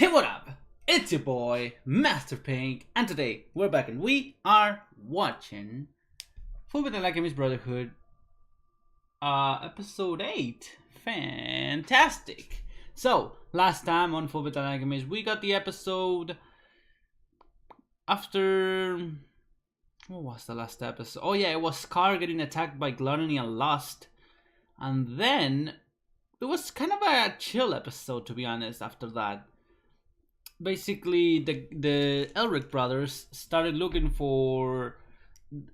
Hey, what up? It's your boy, Master Pink, and today we're back and we are watching Fullmetal Alchemist Brotherhood, episode 8. Fantastic! So, last time on Fullmetal Alchemist, we got the episode after... What was the last episode? Oh yeah, it was Scar getting attacked by Gluttony and Lust. And then, it was kind of a chill episode, to be honest, after that. Basically, the Elric brothers started looking for...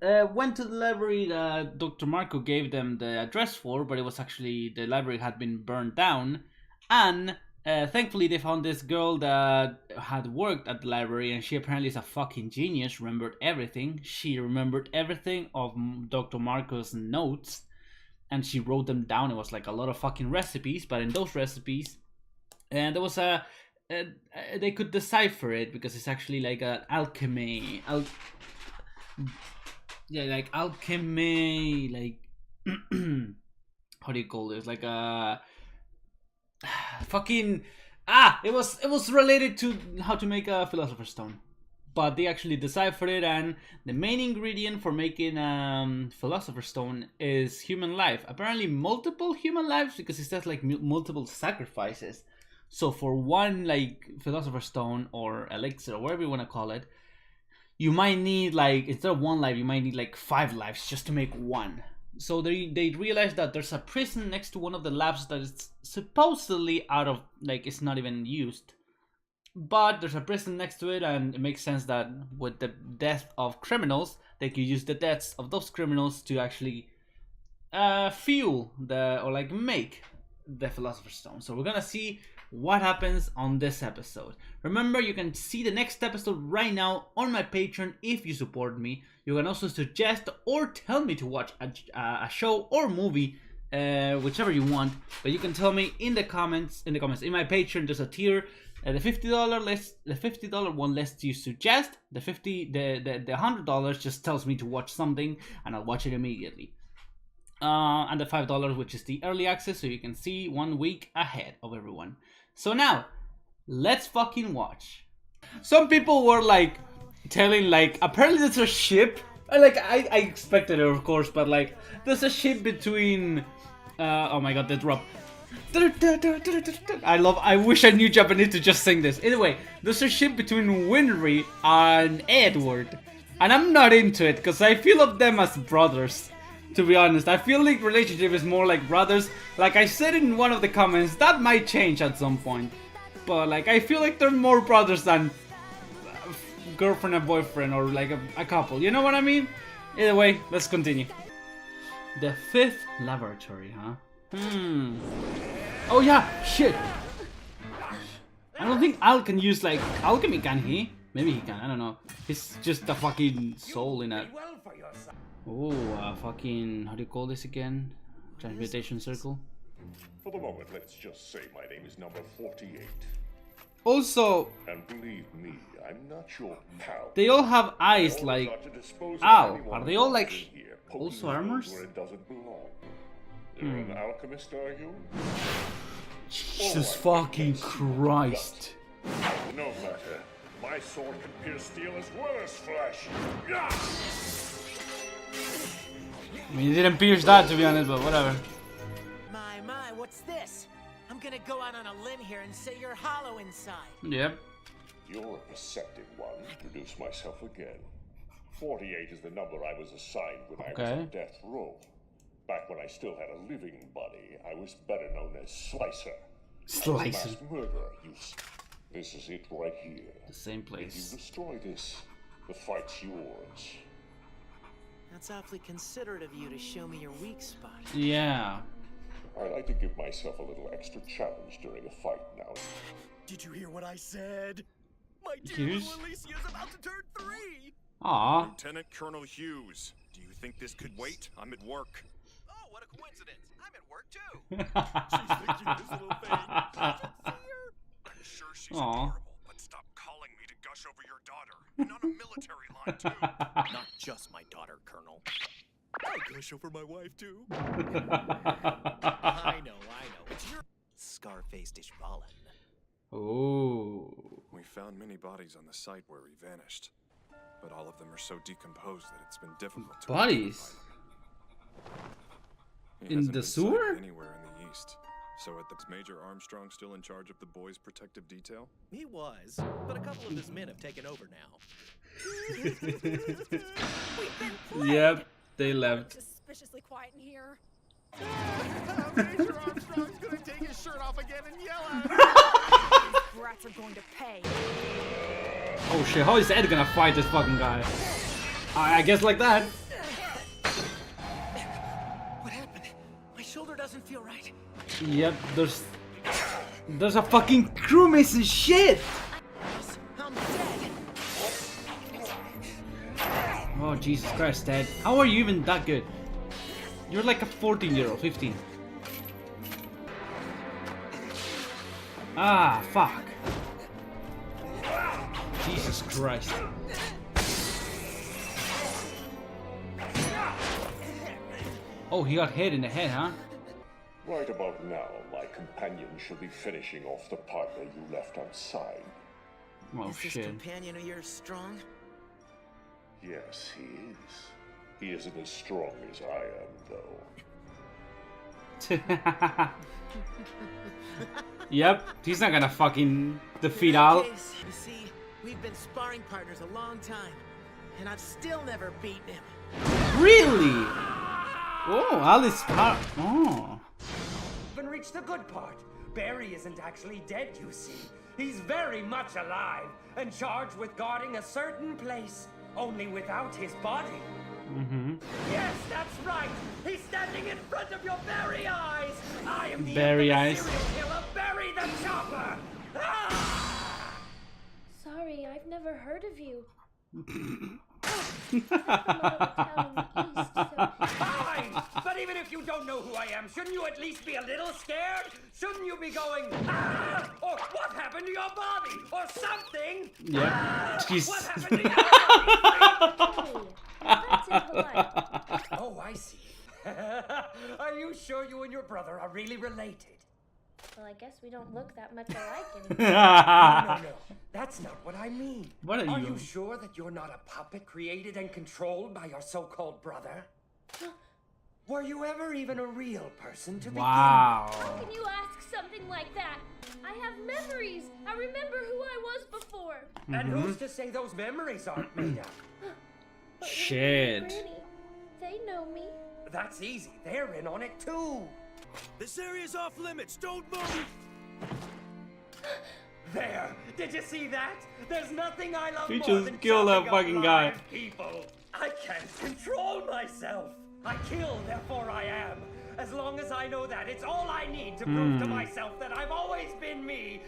went to the library that Dr. Marco gave them the address for, but it was actually... the library had been burned down. And thankfully they found this girl that had worked at the library, and she apparently is a fucking genius, remembered everything. She remembered everything of Dr. Marco's notes, and she wrote them down. It was like a lot of fucking recipes, but in those recipes... and there was a... they could decipher it because it's actually like an alchemy, like alchemy, like how do you call this? Like a fucking it was related to how to make a philosopher's stone, but they actually deciphered it, and the main ingredient for making philosopher's stone is human life. Apparently, multiple human lives, because it says like multiple sacrifices. So for one, like, philosopher's stone or elixir or whatever you want to call it, you might need, like, instead of one life, you might need like 5 lives just to make one. So they realized that there's a prison next to one of the labs that is supposedly out of, like, it's not even used. But there's a prison next to it, and it makes sense that with the death of criminals, they could use the deaths of those criminals to actually fuel or like make the philosopher's stone. So we're gonna see what happens on this episode. Remember, you can see the next episode right now on my Patreon if you support me. You can also suggest or tell me to watch a show or movie, whichever you want. But you can tell me in the comments. In my Patreon, there's a tier. The $50 one lets you suggest. The $100 just tells me to watch something, and I'll watch it immediately. And the $5, which is the early access, so you can see 1 week ahead of everyone. So now, let's fucking watch. Some people were like telling, like, apparently there's a ship. Like, I expected it, of course, but like, there's a ship between oh my god, the drop. I wish I knew Japanese to just sing this. Anyway, there's a ship between Winry and Edward, and I'm not into it because I feel of them as brothers. To be honest, I feel like relationship is more like brothers. Like I said in one of the comments, that might change at some point. But like, I feel like they're more brothers than girlfriend and boyfriend, or like a couple. You know what I mean? Either way, let's continue. The 5th laboratory, huh? Oh yeah, shit. I don't think Al can use like alchemy, can he? Maybe he can, I don't know. He's just a fucking soul in a... Oh, fucking, how do you call this again? Transmutation circle? For the moment, let's just say my name is number 48. Also, and believe me, I'm not your pal. They all have eyes like... Ow, are they all like... also armors? Where it doesn't belong. You're an alchemist, are you? Jesus fucking Christ. No matter. My sword can pierce steel as well as flesh. I mean, you didn't pierce that, to be honest, but whatever. My, what's this? I'm gonna go out on a limb here and say you're hollow inside. Yep. You're a perceptive one. Introduce myself again. 48 is the number I was assigned when I was on death row. Back when I still had a living body, I was better known as Slicer. Slicer. Murderer. This is it right here. The same place. If you destroy this, the fight's yours. That's awfully considerate of you to show me your weak spot. Yeah. I like to give myself a little extra challenge during a fight now. Did you hear what I said? My dear Hughes? little Alicia's about to turn 3! Aww. Lieutenant Colonel Hughes, do you think this could wait? I'm at work. Oh, what a coincidence! I'm at work too! She's the cutest little thing. I'm sure she's adorable, but stop calling me to gush over your daughter. And on a military line, too. Not just my daughter, Colonel. I gush over my wife too. I know. It's your Scarface Dishballen. Oh. found many bodies on the site where he vanished, but all of them are so decomposed that it's been difficult to Bodies? He In hasn't the been sewer? sighted anywhere in the east. So at the Major Armstrong still in charge of the boys' protective detail? He was, but a couple of his men have taken over now. We've been played. Yep, they left. Suspiciously quiet in here. Major Armstrong's gonna take his shirt off again and yell at us. These brats are going to pay. Oh shit, how is Ed gonna fight this fucking guy? I guess like that. What happened? My shoulder doesn't feel right. Yep, there's a fucking crew missing shit. I'm dead. Oh Jesus Christ, Ed. How are you even that good? You're like a 14-year-old, 15. Ah, fuck. Jesus Christ. Oh, he got hit in the head, huh? Right about now, my companion should be finishing off the partner you left outside. Oh Is this shit. companion of yours strong? Yes, he is. He isn't as strong as I am, though. Yep, he's not gonna fucking defeat Al. You see, we've been sparring partners a long time, and I've still never beaten him. Really? Oh, Al is oh. Even reached the good part. Barry isn't actually dead, you see. He's very much alive and charged with guarding a certain place, only without his body. Mm-hmm. Yes, that's right. He's standing in front of your very eyes. I am the Very infamous eyes. serial killer, Barry the Chopper. Ah! Sorry, I've never heard of you. Fine! But even if you don't know who I am, shouldn't you at least be a little scared? Shouldn't you be going, ah! Or what happened to your body? Or something? Yep. Ah! Jeez. What happened to your body? That's impolite. Oh, I see. Are you sure you and your brother are really related? Well, I guess we don't look that much alike anymore. No. That's not what I mean. What are you? you sure that you're not a puppet created and controlled by your so-called brother? Were you ever even a real person to begin Wow. How can you ask something like that? I have memories. I remember who I was before. with? And who's to say those memories aren't made up? But Shit. Granny, they know me. That's easy. They're in on it too. This area's off limits. Don't move. There. Did you see that? There's nothing I love He more just than killed that chopping up fucking guy. live people. I can't control myself. I kill, therefore I am. As long as I know that, it's all I need to prove to myself that I've always been me.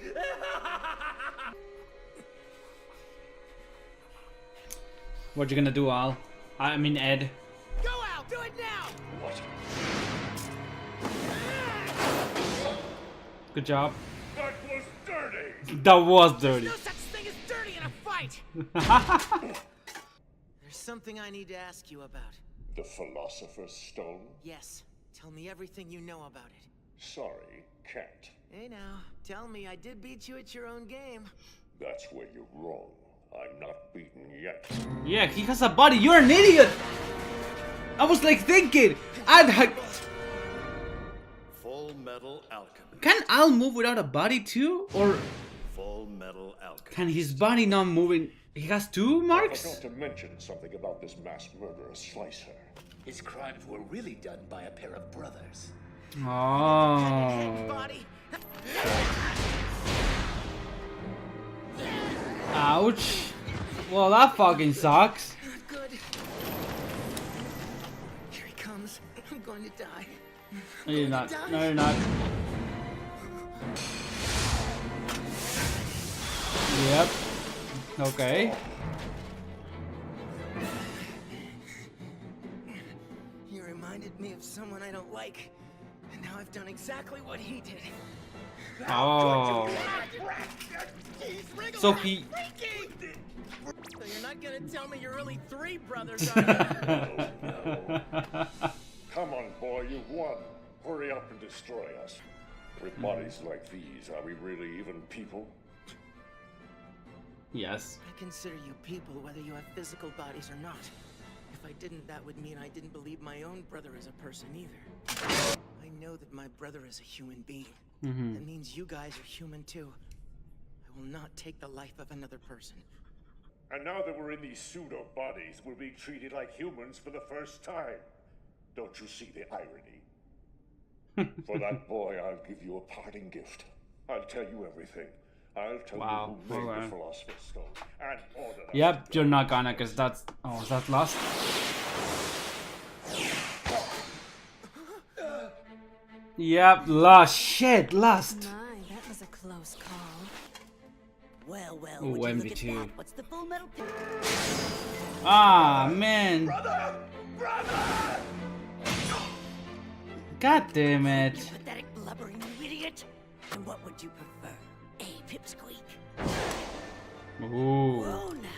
What you gonna do, Al? I mean, Ed. Go out! Do it now! What? Good job. That was dirty! That was dirty. No such thing as dirty in a fight! There's something I need to ask you about. The Philosopher's Stone? Yes, tell me everything you know about it. Sorry, can't. Hey now, tell me I did beat you at your own game. That's where you're wrong. I'm not beaten yet. Yeah, he has a body. You're an idiot. I was like thinking. Fullmetal Alchemist. Can Al move without a body too? Or Fullmetal Alchemist. can his body not moving? He has two I marks? forgot to mention something about this mass murderer Slicer. His crimes were really done by a pair of brothers. Oh. Body. Ouch. Well, that fucking sucks. Not good. Here he comes. I'm going to die. No, you're not. No, you're not. Yep. Okay. You reminded me of someone I don't like. And now I've done exactly what he did. Oh. So he. So you're not gonna tell me you're really three brothers, are you? Come on, boy, you've won. Hurry up and destroy us. With bodies like these, are we really even people? Yes. I consider you people whether you have physical bodies or not. If I didn't, that would mean I didn't believe my own brother is a person either. I know that my brother is a human being. That means you guys are human too. I will not take the life of another person. And now that we're in these pseudo bodies, we're being treated like humans for the first time. Don't you see the irony? For that boy, I'll give you a parting gift. I'll tell you everything. I'll tell you who made the Philosopher's Stone and order. Yep, you're not gonna, cause that's. Oh, is that Lust? Yep, Lust. Shit, Lust. My, that was a close call. Well, Ooh, would you look at MV2. that? What's the full metal? Ah, man. Brother! God damn it. You pathetic, blubbering idiot. And what would you prefer? A pipsqueak? Ooh. Whoa now.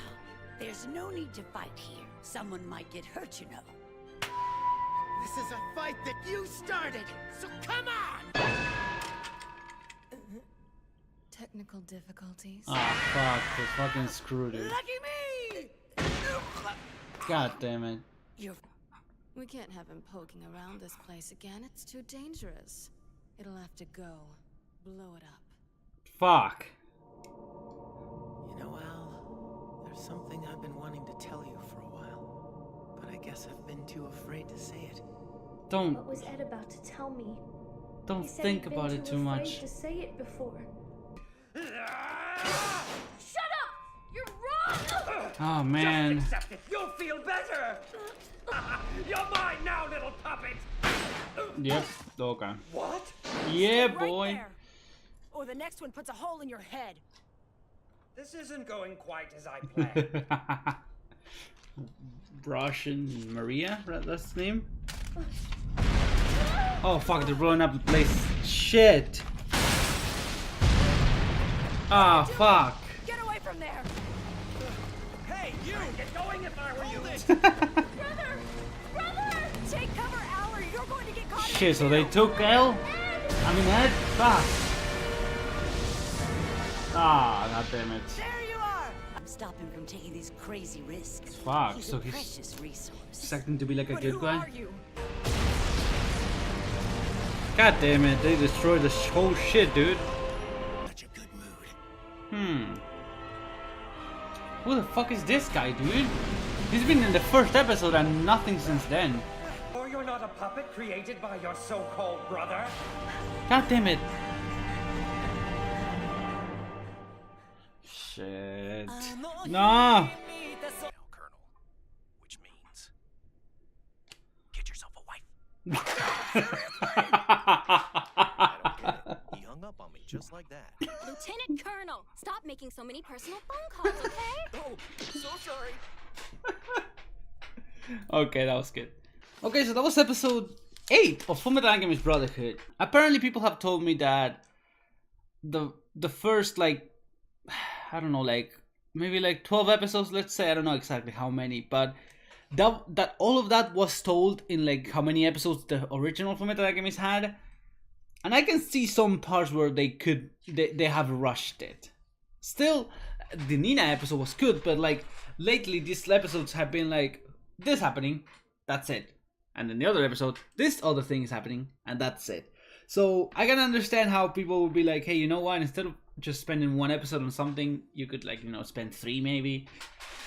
There's no need to fight here. Someone might get hurt, you know. This is a fight that you started, so come on! Technical difficulties. Ah, fuck. They fucking screwed it. Lucky me! God damn it. We can't have him poking around this place again. It's too dangerous. It'll have to go. Blow it up. Fuck. You know, Al, there's something I've been wanting to tell you for a while, but I guess I've been too afraid to say it. Don't. What was Ed about to tell me? Don't He said think he'd been about it too afraid much. to say it before. Shut up! You're wrong! Oh man. Just accept it. You'll feel better. You're mine now, little puppet. Yep. Okay. What? Yeah, Right boy. there. Or the next one puts a hole in your head. This isn't going quite as I planned. Russian Maria, that's his name. Oh fuck, they're blowing up the place. Shit. Ah, fuck. Get away from there! Hey, you! Get going if I were you. Brother! Brother! Take cover, Al, or you're going to get caught. Shit, so they took L? I mean, Ed? Fuck. Ah, god damn it. There you are! I'm stopping from taking these crazy risks. Fuck, He's so a he's precious resource. acting to be like a But good who guy? are you? God damn it, they destroyed the whole shit, dude. Such a good mood. Who the fuck is this guy, dude? He's been in the first episode and nothing since then. Or you're not a puppet created by your so-called brother. God damn it. Shit. No! Now, Colonel, which means get yourself a wife. I don't get it. He hung up on me just like that. Lieutenant Colonel, stop making so many personal phone calls, okay? Oh, so sorry. Okay, that was good. Okay, so that was episode 8 of Fullmetal Alchemist Brotherhood. Apparently people have told me that the first, like, I don't know, like, maybe like 12 episodes, let's say, I don't know exactly how many, but that all of that was told in like how many episodes the original Fullmetal Alchemist had. And I can see some parts where they have rushed it. Still, the Nina episode was good, but like lately these episodes have been like, this happening, that's it. And then the other episode, this other thing is happening, and that's it. So I can understand how people would be like, hey, you know what, instead of just spending one episode on something, you could, like, you know, spend 3 maybe.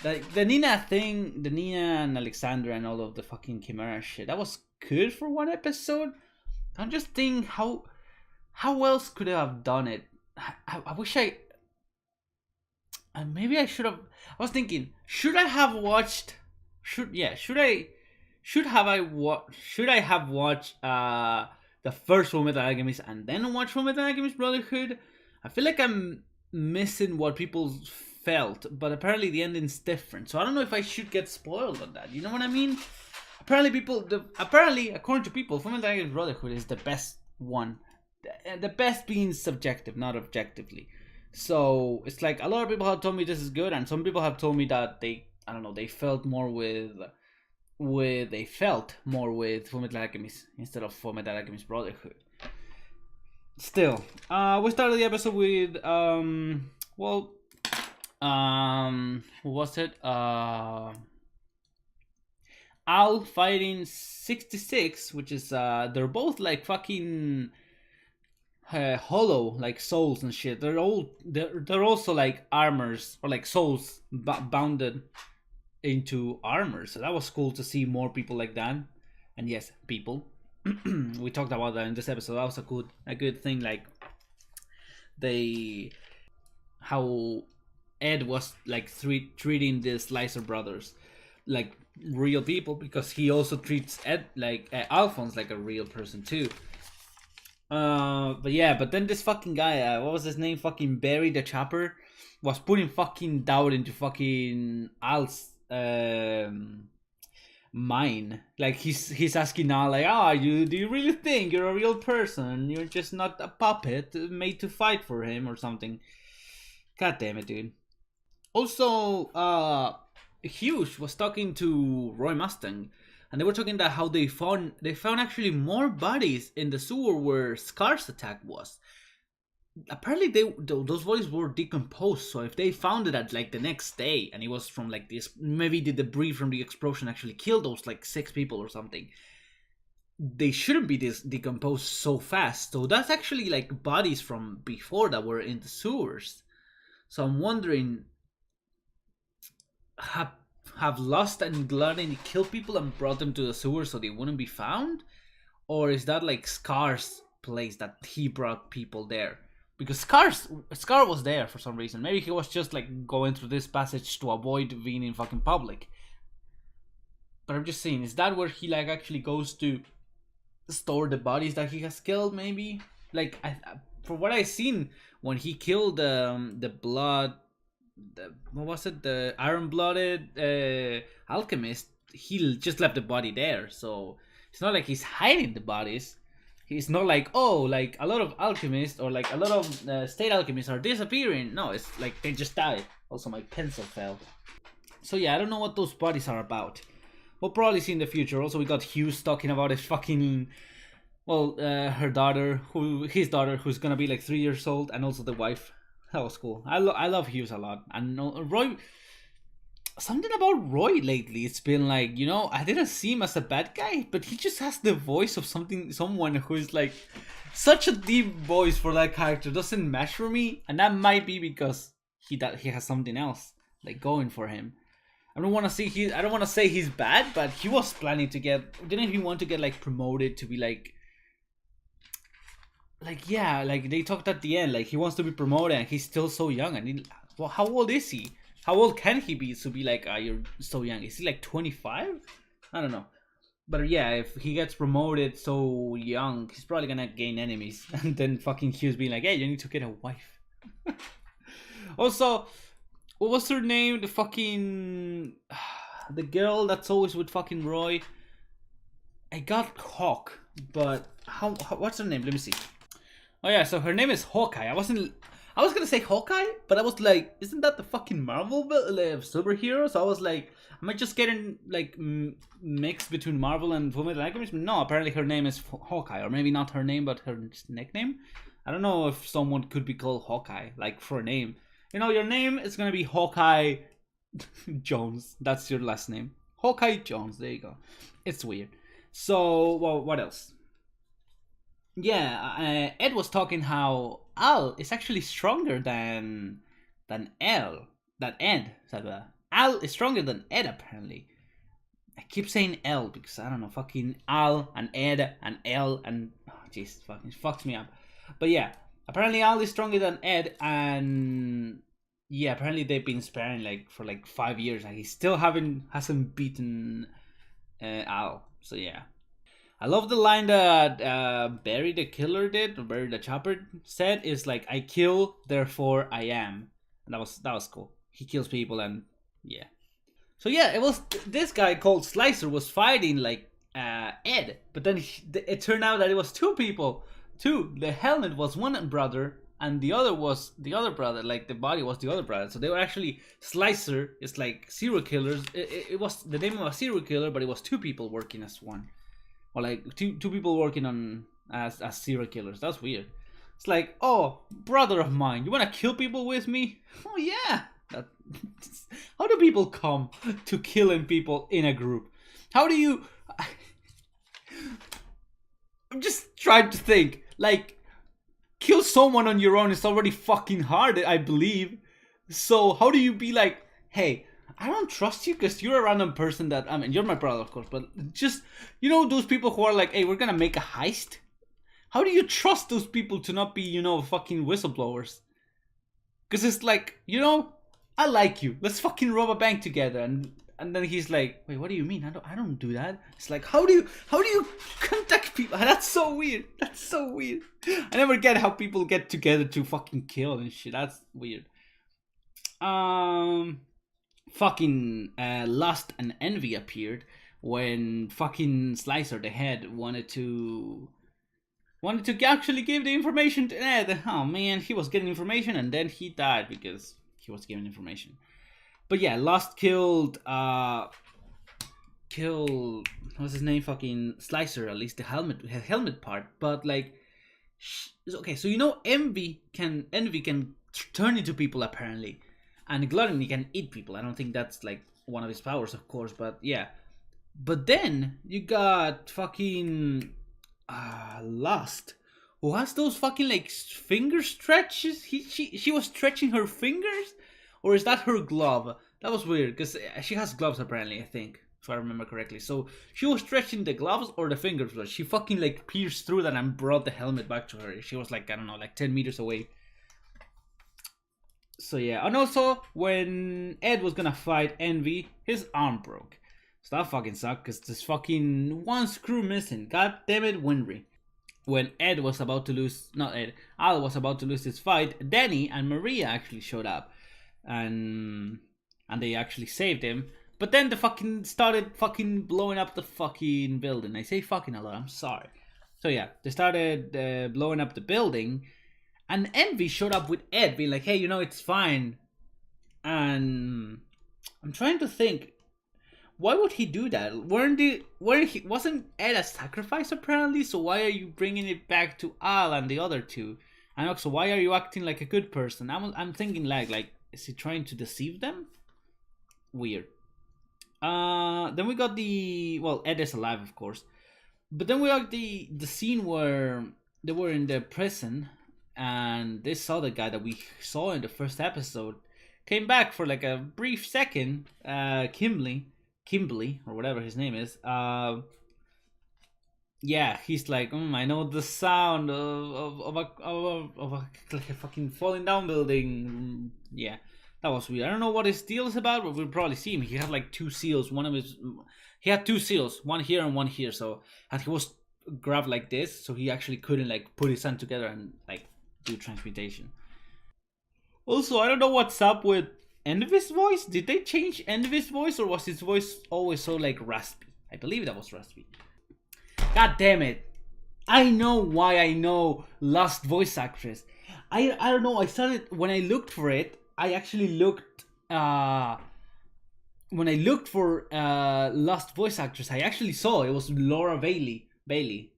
Like the Nina thing, the Nina and Alexandra and all of the fucking Chimera shit, that was good for one episode. I'm just thinking how else could I have done it? I wish maybe I should have. I was thinking, should I have watched the first Fullmetal Alchemist and then watch Fullmetal Alchemist Brotherhood? I feel like I'm missing what people felt, but apparently the ending's different. So I don't know if I should get spoiled on that. You know what I mean? Apparently, according to people, Fullmetal Alchemist Brotherhood is the best one. The best being subjective, not objectively. So it's like a lot of people have told me this is good, and some people have told me that they felt more with Fullmetal Alchemist instead of Fullmetal Alchemist Brotherhood. Still, we started the episode with Who was it? Al fighting 66, which is they're both like fucking hollow, like souls and shit. They're also like armors or like souls bounded into armor. So that was cool to see more people like that. And yes, people. We talked about that in this episode. That was a good thing. Like how Ed was like treating the Slicer brothers like real people, because he also treats Ed like Alphonse like a real person too. But then this fucking guy, what was his name? Fucking Barry the Chopper was putting fucking doubt into fucking Al's mind. Like he's asking Al like, do you really think you're a real person? You're just not a puppet made to fight for him or something. God damn it, dude. Also, Hughes was talking to Roy Mustang, and they were talking about how they found actually more bodies in the sewer where Scar's attack was. Apparently, those bodies were decomposed. So if they found it at like the next day, and it was from like this, maybe the debris from the explosion actually killed those like 6 people or something. They shouldn't be decomposed so fast. So that's actually like bodies from before that were in the sewers. So I'm wondering, have Lust and Gluttony killed people and brought them to the sewer so they wouldn't be found? Or is that like Scar's place that he brought people there? Because Scar was there for some reason. Maybe he was just like going through this passage to avoid being in fucking public. But I'm just saying, is that where he like actually goes to store the bodies that he has killed? Maybe like from what I've seen, when he killed the iron-blooded alchemist, he just left the body there. So it's not like he's hiding the bodies. He's not like, oh, like a lot of alchemists or like a lot of state alchemists are disappearing. No, it's like they just died. Also, my pencil fell. So yeah, I don't know what those bodies are about. We'll probably see in the future. Also, we got Hughes talking about his fucking, his daughter, who's gonna be like 3 years old, and also the wife. That was cool. I love Hughes a lot. And Roy, something about Roy lately, it's been like, I didn't see him as a bad guy, but he just has the voice of someone who is like such a deep voice for that character. Doesn't match for me, and that might be because he has something else like going for him. I don't want to say he's bad, but he was planning to didn't he want to get like promoted to be like they talked at the end, like he wants to be promoted and he's still so young. And how old is he? How old can he be to be like, you're so young? Is he like 25? I don't know. But yeah, if he gets promoted so young, he's probably gonna gain enemies. And then fucking Hughes being like, hey, you need to get a wife. Also, what was her name? The girl that's always with fucking Roy. I got Hawk, but what's her name? Let me see. Oh yeah, so her name is Hawkeye. I was gonna say Hawkeye, but I was like, isn't that the fucking Marvel superhero? So I was like, am I just getting like mixed between Marvel and Fullmetal Alchemist? No, apparently her name is Hawkeye, or maybe not her name, but her nickname. I don't know if someone could be called Hawkeye, like for a name. Your name is gonna be Hawkeye Jones. That's your last name, Hawkeye Jones. There you go. It's weird. So, well, what else? Yeah, Ed was talking how Al is actually stronger than Ed. Al is stronger than Ed, apparently. I keep saying L because I don't know, fucking Al and Ed and L and jeez, fucking fucks me up. But yeah, apparently Al is stronger than Ed, and yeah, apparently they've been sparring for 5 years, and he still hasn't beaten Al. So yeah. I love the line that Barry the Killer did, or Barry the Chopper said, is like, I kill, therefore I am. And that was cool. He kills people, and yeah. So yeah, it was this guy called Slicer was fighting Ed, but then it turned out that it was 2 people. The helmet was one brother, and the other was the other brother, like the body was the other brother. So they were actually, Slicer is like serial killers. It was the name of a serial killer, but it was 2 people working as one. Or like two people working on as serial killers. That's weird. It's like, oh, brother of mine, you wanna kill people with me? Oh yeah. people come to killing people in a group? How do you... I'm just trying to think. Like, kill someone on your own is already fucking hard, I believe. So how do you be like, hey, I don't trust you because you're a random person that... I mean, you're my brother, of course, but just... You know those people who are like, hey, we're gonna make a heist? How do you trust those people to not be, you know, fucking whistleblowers? Because it's like, you know, I like you. Let's fucking rob a bank together. And then he's like, wait, what do you mean? I don't do that. It's like, how do you contact people? That's so weird. That's so weird. I never get how people get together to fucking kill and shit. That's weird. Fucking Lust and Envy appeared when fucking Slicer the Head wanted to actually give the information to Ed. Oh man, he was getting information and then he died because he was giving information. But yeah, Lust killed what's his name? Fucking Slicer, at least the helmet part. But like, okay, so you know Envy can turn into people apparently, and Gluttony can eat people. I don't think that's like one of his powers, of course, but yeah. But then you got fucking Lust, who has those fucking like finger stretches. She was stretching her fingers, or is that her glove? That was weird because she has gloves apparently, I think, if I remember correctly. So she was stretching the gloves or the fingers, but she fucking like pierced through that and brought the helmet back to her. She was like, I don't know, like 10 meters away. So yeah, and also when Ed was gonna fight Envy, his arm broke. So that fucking sucked because there's fucking one screw missing. God damn it, Winry. When Ed was about to lose, not Ed, Al was about to lose his fight, Danny and Maria actually showed up. And they actually saved him. But then the fucking started fucking blowing up the fucking building. I say fucking a lot, I'm sorry. So yeah, they started blowing up the building. And Envy showed up with Ed being like, hey, you know, it's fine. And I'm trying to think, why would he do that? Wasn't Ed a sacrifice apparently? So why are you bringing it back to Al and the other two? And also, why are you acting like a good person? I'm thinking like, is he trying to deceive them? Weird. Then we got Ed is alive, of course. But then we got the scene where they were in the prison and this other guy that we saw in the first episode came back for like a brief second. Kimberly, or whatever his name is. Yeah, he's like, I know the sound of a fucking falling down building. Yeah, that was weird. I don't know what his deal is about, but we'll probably see him. He had like two seals. He had two seals, one here and one here. So, and he was grabbed like this, so he actually couldn't like put his hand together and like do transmutation. Also, I don't know what's up with Envy's voice. Did they change Envy's voice, or was his voice always so like raspy? I believe that was raspy. God damn it. I know why I know Lust voice actress. I don't know, I started, when I looked for it, I actually looked, when I looked for Lust voice actress, I actually saw it was Laura Bailey.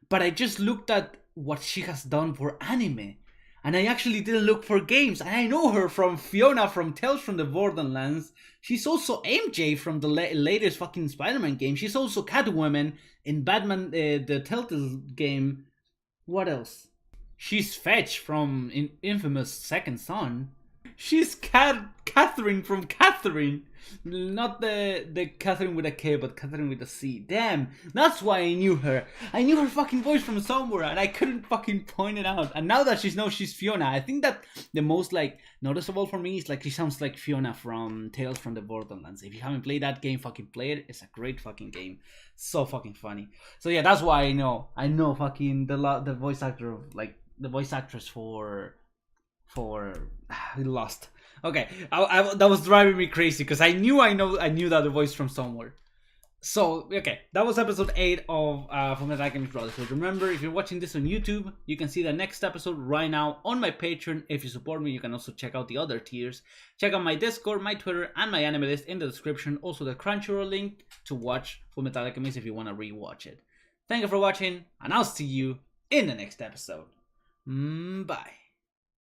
But I just looked at what she has done for anime. And I actually didn't look for games. And I know her from Fiona from Tales from the Borderlands. She's also MJ from the latest fucking Spider-Man game. She's also Catwoman in Batman, the Telltale game. What else? She's Fetch from Infamous Second Son. She's Catherine from Catherine. Not the Catherine with a K, but Catherine with a C. Damn, that's why I knew her. I knew her fucking voice from somewhere, and I couldn't fucking point it out. And now that she's Fiona, I think that the most like noticeable for me is like she sounds like Fiona from Tales from the Borderlands. If you haven't played that game, fucking play it. It's a great fucking game. So fucking funny. So yeah, that's why I know fucking the voice actor of like the voice actress for Lost. Okay, I that was driving me crazy because I knew that the voice from somewhere. So okay, that was episode 8 of Fullmetal Alchemist Brotherhood. Remember, if you're watching this on YouTube, you can see the next episode right now on my Patreon. If you support me, you can also check out the other tiers. Check out my Discord, my Twitter, and my anime list in the description. Also the Crunchyroll link to watch Fullmetal Alchemist if you want to rewatch it. Thank you for watching, and I'll see you in the next episode. Bye.